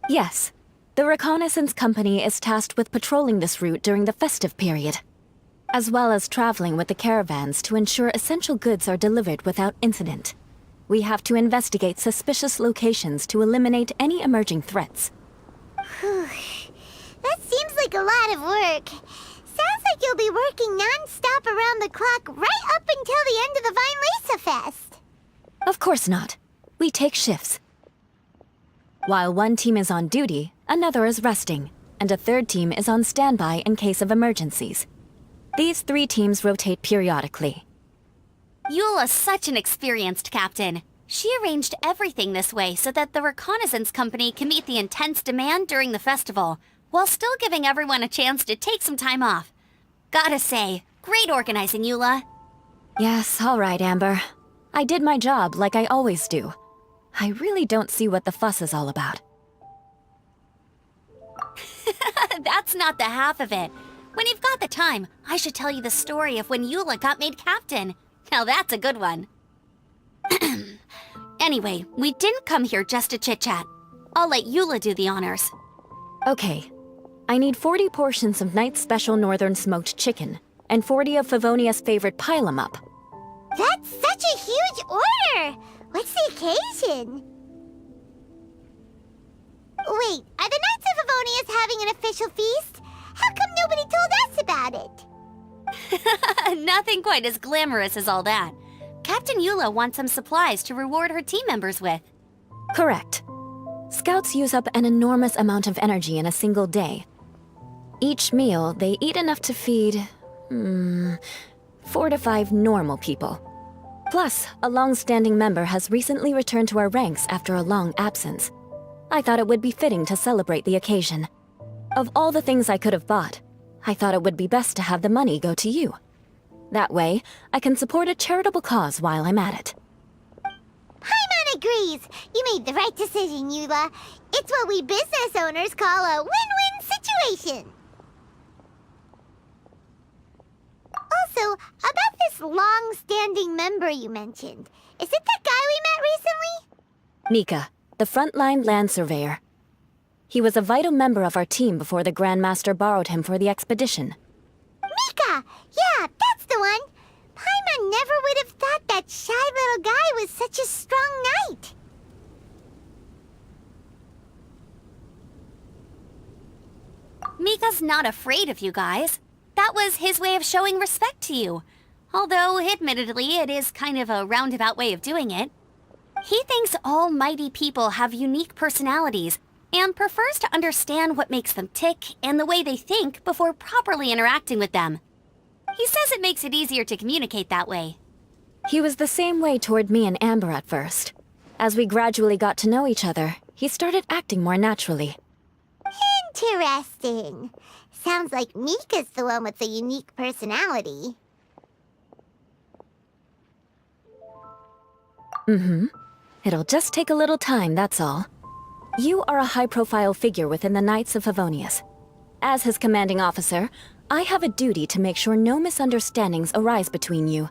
N: Yes. The reconnaissance company is tasked with patrolling this route during the festive period, as well as traveling with the caravans to ensure essential goods are delivered without incident. We have to investigate suspicious locations to eliminate any emerging threats.
H: That seems like a lot of work. Sounds like you'll be working non-stop around the clock right up until the end of the Vine Lesa Fest.
N: Of course not. We take shifts. While one team is on duty, another is resting, and a third team is on standby in case of emergencies. These 3 teams rotate periodically.
M: Eula's such an experienced captain. She arranged everything this way so that the reconnaissance company can meet the intense demand during the festival, while still giving everyone a chance to take some time off. Gotta say, great organizing, Eula.
N: Yes, all right, Amber. I did my job like I always do. I really don't see what the fuss is all about.
M: That's not the half of it. When you've got the time, I should tell you the story of when Eula got made captain. Now that's a good one. Anyway, we didn't come here just to chit-chat. I'll let Eula do the honors.
N: Okay. I need 40 portions of Knight's Special Northern Smoked Chicken, and 40 of Favonia's favorite pile-em-up.
H: That's such a huge order! What's the occasion? Wait, are the Knights of Favonia's having an official feast? How come nobody told us about it?
M: Nothing quite as glamorous as all that. Captain Eula wants some supplies to reward her team members with.
N: Correct. Scouts use up an enormous amount of energy in a single day. Each meal, they eat enough to feed... 4 to 5 normal people. Plus, a long-standing member has recently returned to our ranks after a long absence. I thought it would be fitting to celebrate the occasion. Of all the things I could have bought, I thought it would be best to have the money go to you. That way, I can support a charitable cause while I'm at it.
H: Paimon agrees! You made the right decision, Eula. It's what we business owners call a win-win situation. Also, about this long-standing member you mentioned, is it that guy we met recently?
N: Mika, the frontline land surveyor. He was a vital member of our team before the Grandmaster borrowed him for the expedition.
H: Mika! Yeah, that's the one! Paimon never would have thought that shy little guy was such a strong knight.
M: Mika's not afraid of you guys. That was his way of showing respect to you. Although, admittedly, it is kind of a roundabout way of doing it. He thinks all mighty people have unique personalities, and prefers to understand what makes them tick and the way they think before properly interacting with them. He says it makes it easier to communicate that way.
N: He was the same way toward me and Amber at first. As we gradually got to know each other, he started acting more naturally.
H: Interesting. Sounds like Mika's the one with the unique personality.
N: It'll just take a little time, that's all. You are a high-profile figure within the Knights of Favonius. As his commanding officer, I have a duty to make sure no misunderstandings arise between you.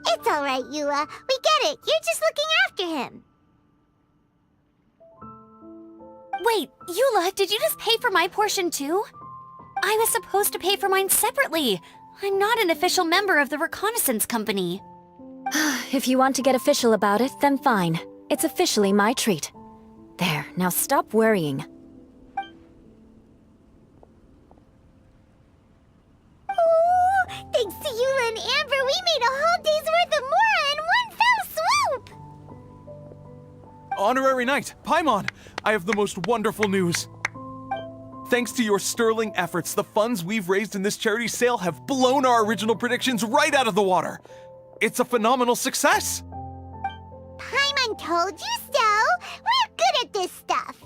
H: It's all right, Eula. We get it. You're just looking after him.
M: Wait, Eula, did you just pay for my portion too? I was supposed to pay for mine separately. I'm not an official member of the reconnaissance company.
N: If you want to get official about it, then fine. It's officially my treat. There, now stop worrying.
H: Oh, thanks to Eula and Amber, we made a whole day's worth of Mora in one fell swoop!
C: Honorary Knight, Paimon! I have the most wonderful news. Thanks to your sterling efforts, the funds we've raised in this charity sale have blown our original predictions right out of the water. It's a phenomenal success!
H: Paimon told you so! We're good at this stuff!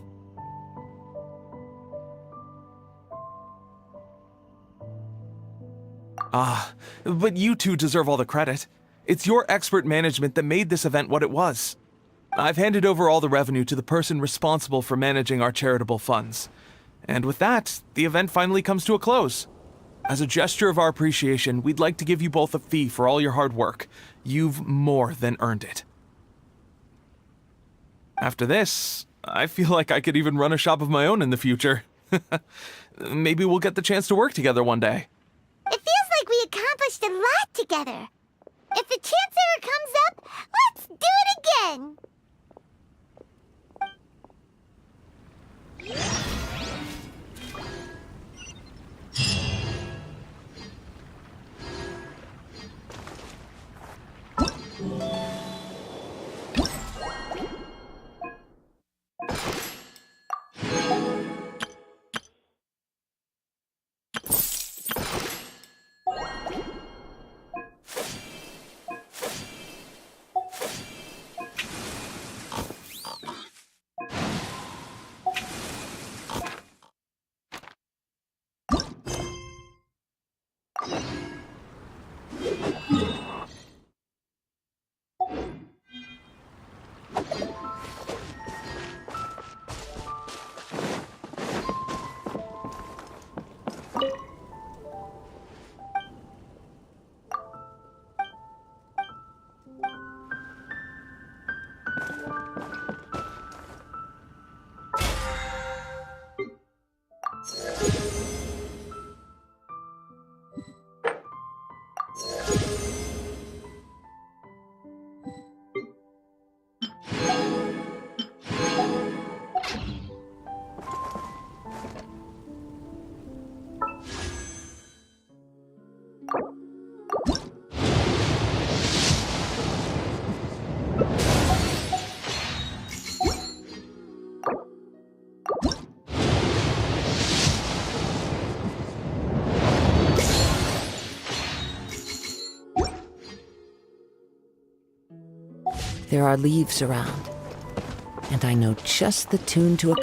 C: But you two deserve all the credit. It's your expert management that made this event what it was. I've handed over all the revenue to the person responsible for managing our charitable funds. And with that, the event finally comes to a close. As a gesture of our appreciation, we'd like to give you both a fee for all your hard work. You've more than earned it. After this, I feel like I could even run a shop of my own in the future. Maybe we'll get the chance to work together one day.
H: It feels like we accomplished a lot together. If the chance ever comes up, let's do it again!
G: There are leaves around, and I know just the tune to a...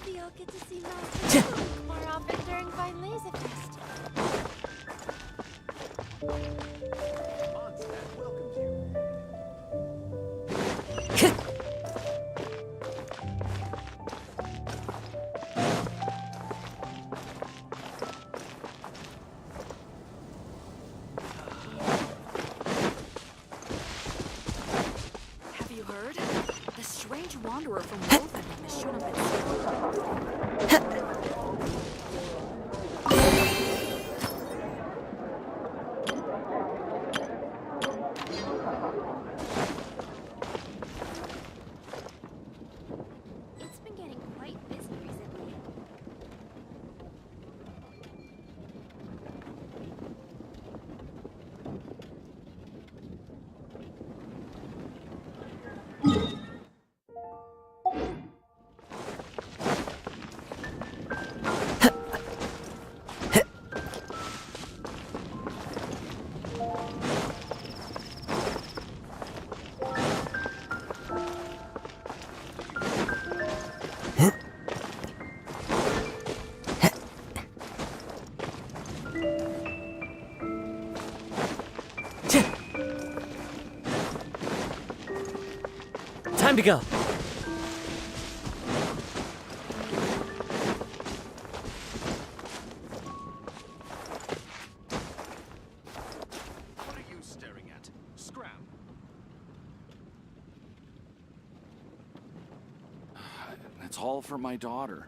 A: Maybe I'll get to see Master more often during Vine Laser Fest.
O: Have you heard? The strange wanderer from Wolfenham has shown up at
A: It's been getting quite busy recently.
B: Time to go.
E: What are you staring at? Scram. It's all for my daughter.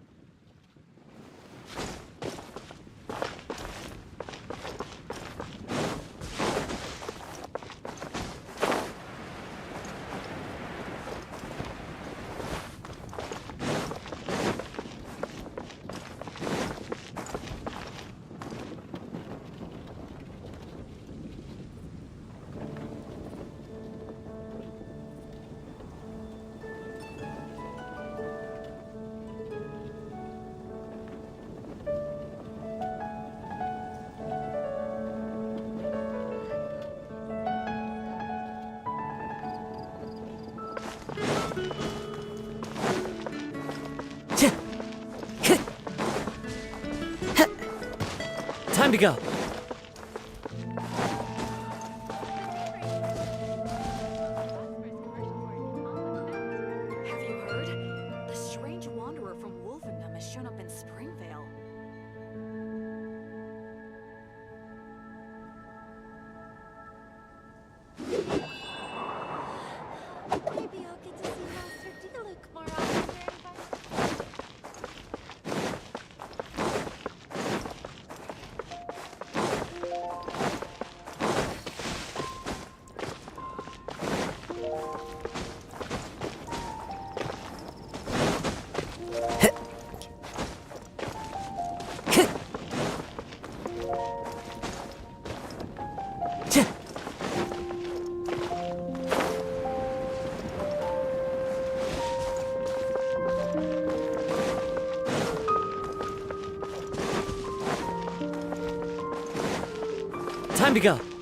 B: Time to go.
O: Have you heard? The strange wanderer from Wolfenham has shown up in Springvale.
A: Maybe I'll get to see Master Diluc more often during Vine.
B: Time to go.